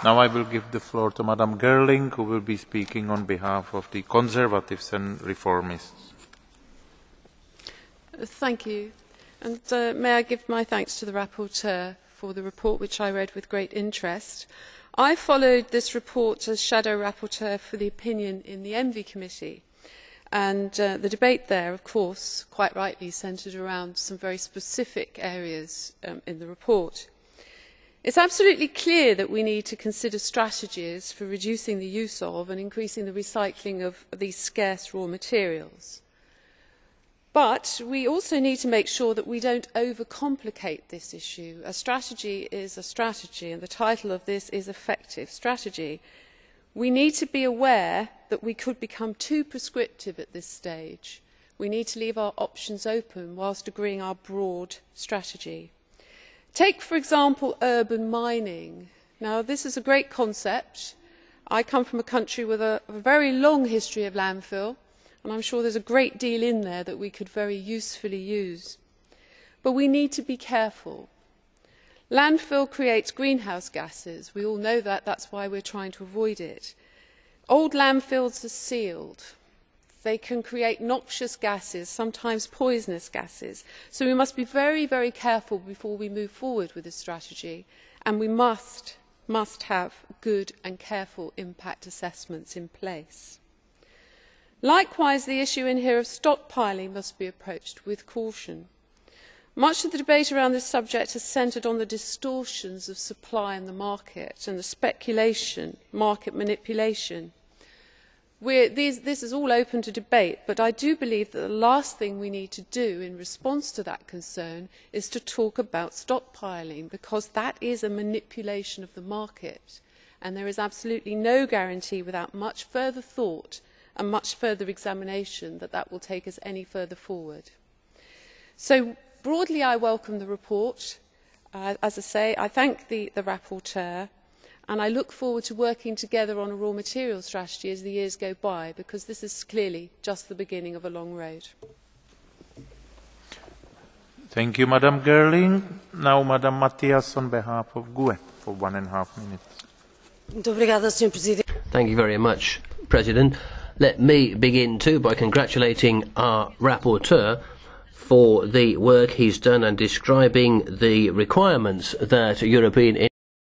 Now I will give the floor to Madam Girling, who will be speaking on behalf of the Conservatives and Reformists. Thank you. And may I give my thanks to the rapporteur for the report, which I read with great interest. I followed this report as shadow rapporteur for the opinion in the ENVI committee, and the debate there, of course, quite rightly centred around some very specific areas in the report. It is absolutely clear that we need to consider strategies for reducing the use of and increasing the recycling of these scarce raw materials. But we also need to make sure that we do not overcomplicate this issue. A strategy is a strategy, and the title of this is Effective Strategy. We need to be aware that we could become too prescriptive at this stage. We need to leave our options open whilst agreeing our broad strategy. Take, for example, urban mining. Now, this is a great concept. I come from a country with a very long history of landfill, and I am sure there is a great deal in there that we could very usefully use. But we need to be careful. Landfill creates greenhouse gases. We all know that. That is why we are trying to avoid it. Old landfills are sealed. They can create noxious gases, sometimes poisonous gases. So we must be very, very careful before we move forward with this strategy, and we must have good and careful impact assessments in place. Likewise, the issue in here of stockpiling must be approached with caution. Much of the debate around this subject has centred on the distortions of supply in the market and the speculation, market manipulation. This is all open to debate, but I do believe that the last thing we need to do in response to that concern is to talk about stockpiling, because that is a manipulation of the market, and there is absolutely no guarantee without much further thought and much further examination that that will take us any further forward. So broadly, I welcome the report. As I say, I thank the rapporteur, and I look forward to working together on a raw materials strategy as the years go by, because this is clearly just the beginning of a long road. Thank you, Madam Girling. Now, Madam Matias on behalf of GUE for 1.5 minutes. Thank you very much, President. Let me begin too by congratulating our rapporteur for the work he's done and describing the requirements that European